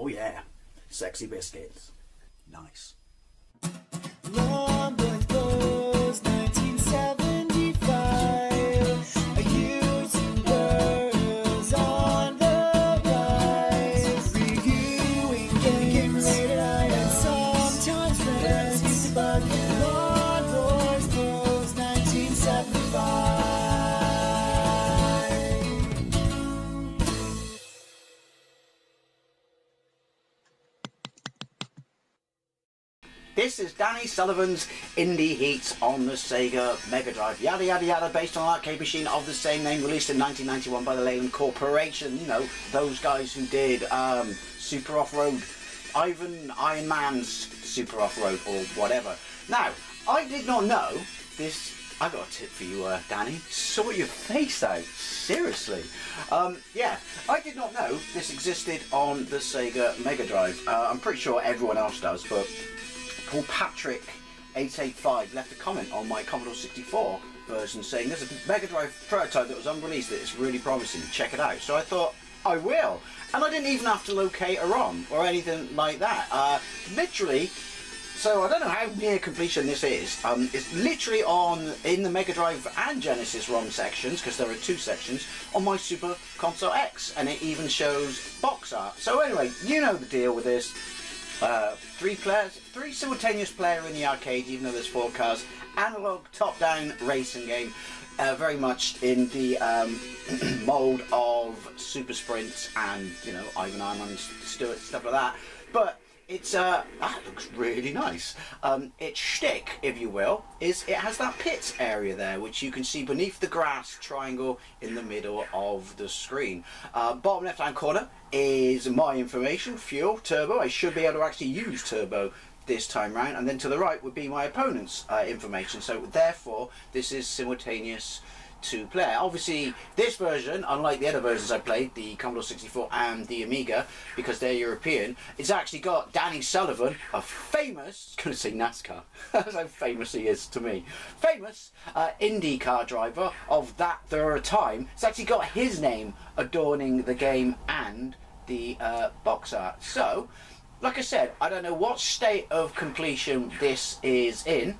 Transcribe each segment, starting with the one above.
Oh yeah, sexy biscuits. Nice. Long Blues 1975. A YouTuber's on the rise. Reviewing games late at night and sometimes friends used to bug him. Long Blues 1975. This is Danny Sullivan's Indy Heat on the Sega Megadrive. Yada yada yada, based on an arcade machine of the same name, released in 1991 by the Leyland Corporation. You know, those guys who did Super Off-Road, Iron Man's Super Off-Road or whatever. Now, I did not know this. I got a tip for you, Danny. Sort your face out. Seriously. Yeah, I did not know this existed on the Sega Megadrive. I'm pretty sure everyone else does, but Paul Patrick 885 left a comment on my Commodore 64 version saying there's a Mega Drive prototype that was unreleased that is really promising, check it out. So I thought I will, and I didn't even have to locate a ROM or anything like that. Literally, so I don't know how near completion this is. It's literally in the Mega Drive and Genesis ROM sections, because there are two sections, on my Super Console X, and it even shows box art. So anyway, you know the deal with this. Three simultaneous player in the arcade, even though there's 4 cars. Analog top-down racing game, very much in the mould of Super Sprint and, you know, Ivan Iron, Stewart, stuff like that. But it's that looks really nice. Its shtick, if you will, is it has that pit area there, which you can see beneath the grass triangle in the middle of the screen. Bottom left-hand corner is my information, fuel, turbo. I should be able to actually use turbo this time round, and then to the right would be my opponent's information. So therefore, this is simultaneous to play. Obviously, this version, unlike the other versions I played, the Commodore 64 and the Amiga, because they're European, it's actually got Danny Sullivan, a famous, I was going to say NASCAR, that's how famous he is to me, famous Indy car driver of that there a time. It's actually got his name adorning the game and the box art. So, like I said, I don't know what state of completion this is in.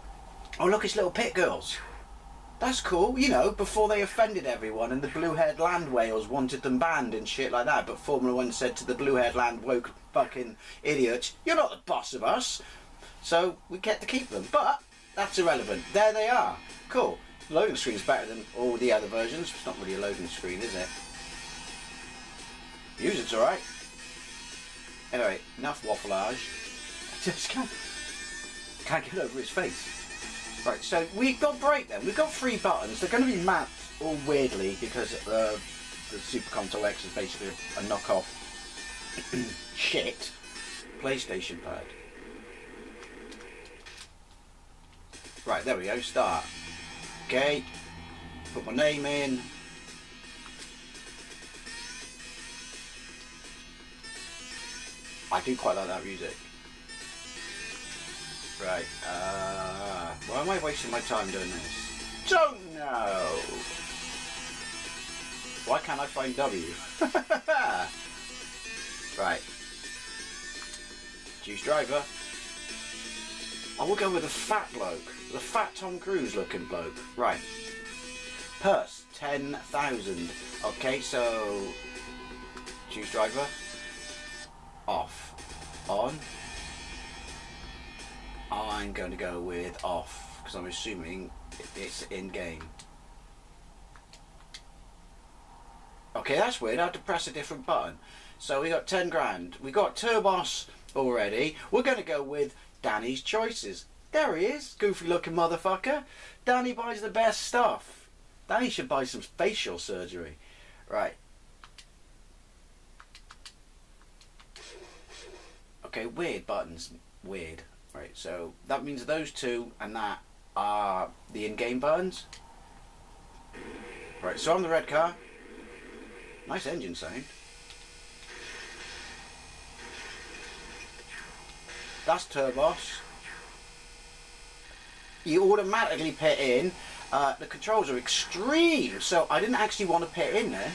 Oh look, it's little pit girls. That's cool, you know, before they offended everyone and the blue-haired land whales wanted them banned and shit like that, but Formula 1 said to the blue-haired land woke fucking idiots, you're not the boss of us, so we get to keep them. But that's irrelevant. There they are. Cool. Loading screen's better than all the other versions. It's not really a loading screen, is it? Music's alright. Anyway, enough waffleage. I just can't get over his face. Right, so we've got break then. We've got 3 buttons. They're going to be mapped all weirdly because the Super Console X is basically a knockoff shit PlayStation pad. Right, there we go, start. Okay, put my name in. I do quite like that music. Right, why am I wasting my time doing this? Don't know! Why can't I find W? Right. Choose driver. I will go with the fat bloke. The fat Tom Cruise looking bloke. Right. Purse, 10,000. Okay, so... choose driver. Off. On. I'm going to go with off, because I'm assuming it's in-game. Okay, that's weird. I had to press a different button. So we got 10 grand. We got Turbos already. We're going to go with Danny's choices. There he is, goofy looking motherfucker. Danny buys the best stuff. Danny should buy some facial surgery. Right. Okay, weird buttons. Weird. Right, so that means those two and that are the in-game buttons. Right, so I'm the red car. Nice engine sound. That's Turbos. You automatically pit in. The controls are extreme, so I didn't actually want to pit in there.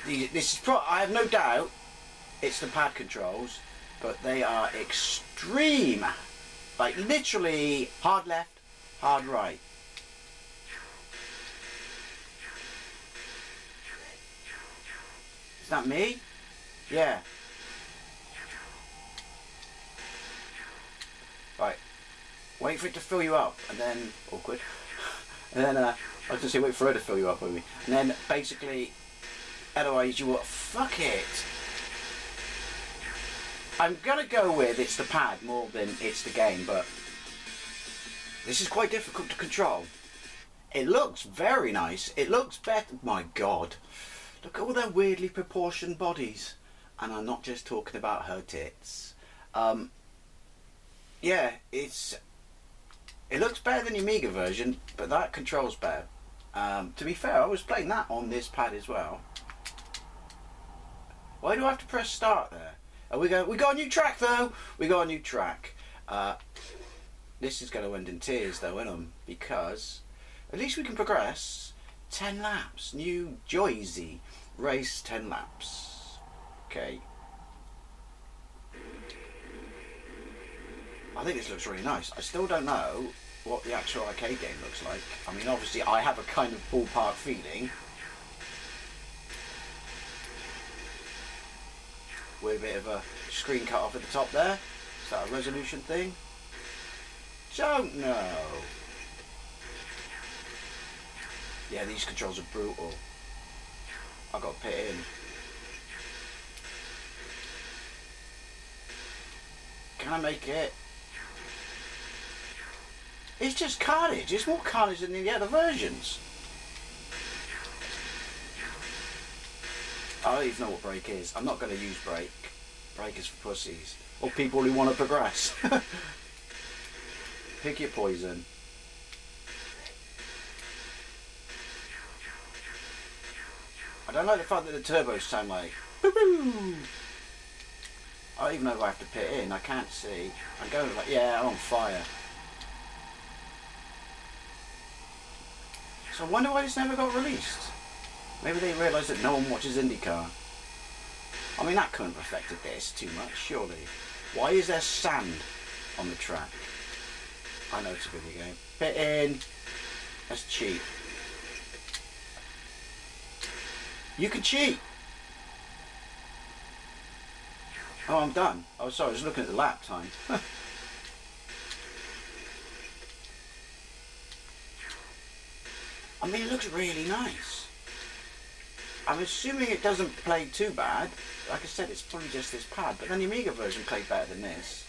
This is I have no doubt it's the pad controls, but they are extreme. Like literally hard left, hard right. Is that me? Yeah. Right. Wait for it to fill you up, and then awkward. And then I was gonna say wait for her to fill you up with me, and then basically, otherwise you will fuck it. I'm gonna go with it's the pad more than it's the game, but this is quite difficult to control. It looks very nice. It looks better. My God, look at all their weirdly proportioned bodies, and I'm not just talking about her tits. Yeah, it looks better than the Amiga version, but that controls better. To be fair, I was playing that on this pad as well. Why do I have to press start there? We got a new track though. We got a new track. This is going to end in tears though, isn't it? Because at least we can progress 10 laps. New Joyzy race 10 laps. Okay. I think this looks really nice. I still don't know what the actual arcade game looks like. I mean, obviously I have a kind of ballpark feeling. With a bit of a screen cut off at the top there. Is that a resolution thing? Don't know. Yeah, these controls are brutal. I've got to pit in. Can I make it? It's just carnage. It's more carnage than the other versions. I don't even know what brake is. I'm not going to use brake. Brake is for pussies. Or people who want to progress. Pick your poison. I don't like the fact that the turbos sound like boo boo. I don't even know if I have to pit in. I can't see. I'm going like, yeah, I'm on fire. So I wonder why this never got released. Maybe they realised that no one watches IndyCar. I mean, that couldn't have affected this too much, surely. Why is there sand on the track? I know it's a video game. Pit in. That's cheap. You can cheat. Oh, I'm done. Oh, sorry, I was looking at the lap time. I mean, it looks really nice. I'm assuming it doesn't play too bad. Like I said, it's probably just this pad, but then the Amiga version played better than this.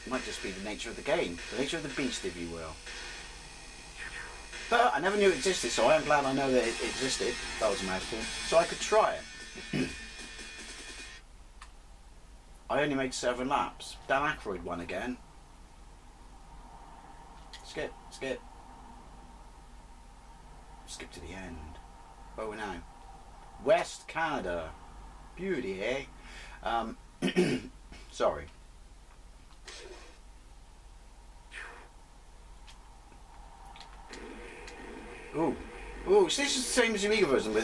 It might just be the nature of the game, the nature of the beast, if you will. But I never knew it existed, so I am glad I know that it existed. That was a mouthful. So I could try it. I only made 7 laps. Dan Aykroyd won again. Skip, skip. Skip to the end. Where are we now? West Canada. Beauty, eh? Sorry. Ooh. Ooh, so this is the same as the Amiga version, but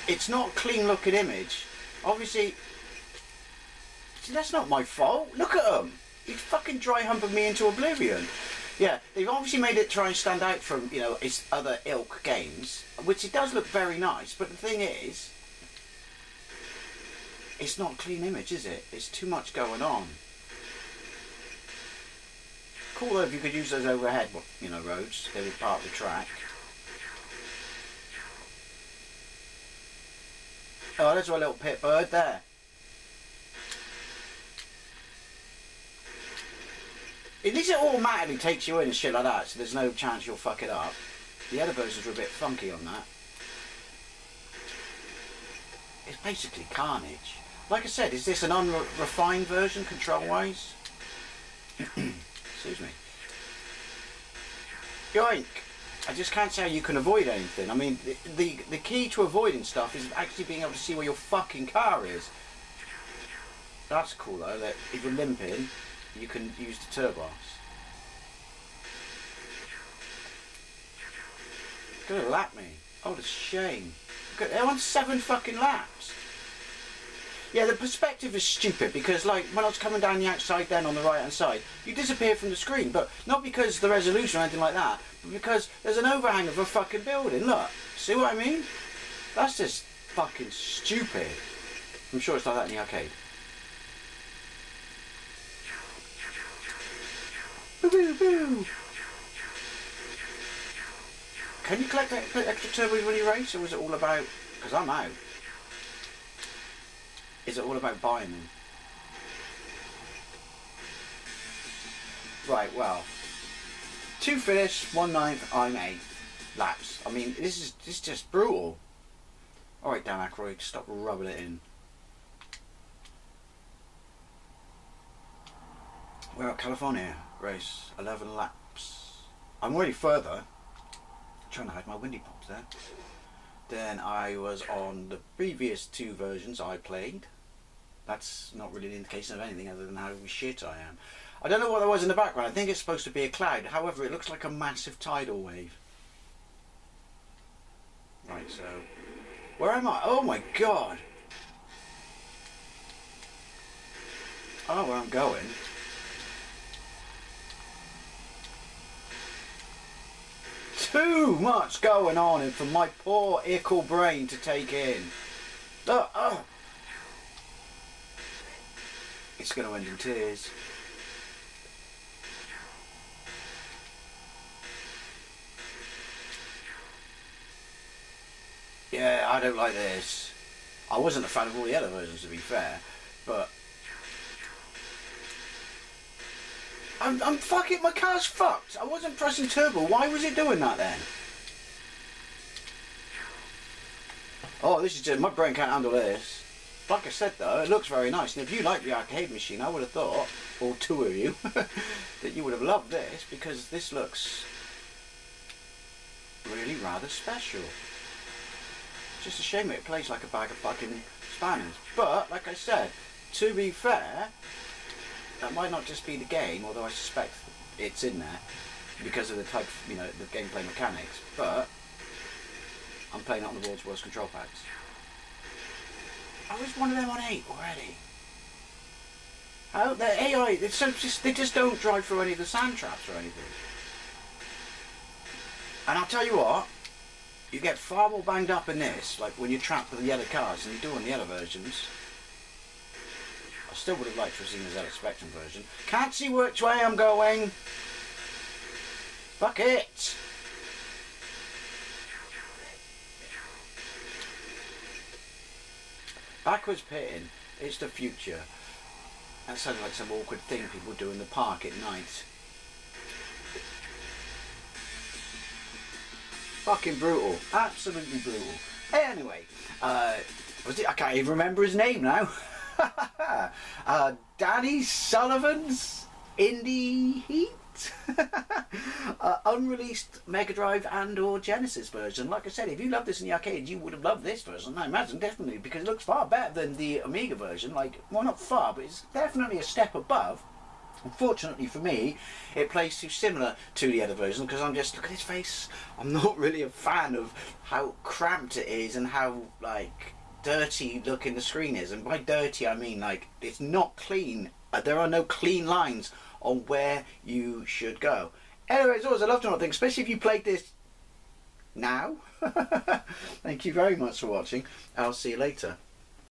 it's not a clean looking image. Obviously, see, that's not my fault. Look at them. He's fucking dry humping me into oblivion. Yeah, they've obviously made it try and stand out from, you know, its other ilk games, which it does look very nice, but the thing is, it's not a clean image, is it? It's too much going on. Cool though if you could use those overhead, you know, roads. They were part of the track. Oh, there's my little pit bird there. At least it automatically takes you in and shit like that, so there's no chance you'll fuck it up. The other versions were a bit funky on that. It's basically carnage. Like I said, is this an unrefined version control-wise? Excuse me. Yoink! I just can't say how you can avoid anything. I mean, the key to avoiding stuff is actually being able to see where your fucking car is. That's cool though, that if you're limping, you can use the turbos. Gonna lap me. Oh, the shame. They're on 7 fucking laps. Yeah, the perspective is stupid because, like, when I was coming down the outside then on the right hand side, you disappear from the screen, but not because the resolution or anything like that, but because there's an overhang of a fucking building. Look, see what I mean? That's just fucking stupid. I'm sure it's like that in the arcade. Boo boo boo! Can you collect extra turbos when you race, or is it all about... because I'm out. Is it all about buying them? Right, well. 2 finish, 1 9th, I'm 8th laps. I mean, this is just brutal. Alright, Dan Aykroyd, stop rubbing it in. We're at California race, 11 laps. I'm already further. Trying to hide my windy pops there. Then I was on the previous 2 versions I played. That's not really an indication of anything other than how shit I am. I don't know what there was in the background. I think it's supposed to be a cloud. However, it looks like a massive tidal wave. Right, so... where am I? Oh my god! I don't know where I'm going. Too much going on for my poor ickle brain to take in. It's going to end in tears. Yeah, I don't like this. I wasn't a fan of all the other versions, to be fair, but I'm fucking, my car's fucked. I wasn't pressing turbo. Why was it doing that then? Oh, this is just, my brain can't handle this. Like I said though, it looks very nice, and if you like the arcade machine, I would have thought, or 2 of you, that you would have loved this, because this looks really rather special. Just a shame it plays like a bag of fucking spanners. But, like I said, to be fair, that might not just be the game, although I suspect it's in there, because of the type, you know, the gameplay mechanics, but I'm playing it on the world's worst control pads. I was one of them on 8 already. How the AI, they just don't drive through any of the sand traps or anything. And I'll tell you what, you get far more banged up in this, like when you're trapped with the other cars, than you do on the other versions. I still would have liked to have seen the ZX Spectrum version. Can't see which way I'm going. Fuck it. Backwards pitting, it's the future. That sounds like some awkward thing people do in the park at night. Fucking brutal. Absolutely brutal. Anyway, I can't even remember his name now. Danny Sullivan's Indy Heat? Unreleased Megadrive and or Genesis version. Like I said, if you loved this in the arcade, you would have loved this version. I imagine, definitely, because it looks far better than the Amiga version. Like, well, not far, but it's definitely a step above. Unfortunately for me, it plays too similar to the other version, because I'm just, look at his face. I'm not really a fan of how cramped it is and how, like, dirty looking the screen is. And by dirty, I mean, like, it's not clean. There are no clean lines on where you should go. Anyway, as always, I love to know things, especially if you played this now. Thank you very much for watching. I'll see you later.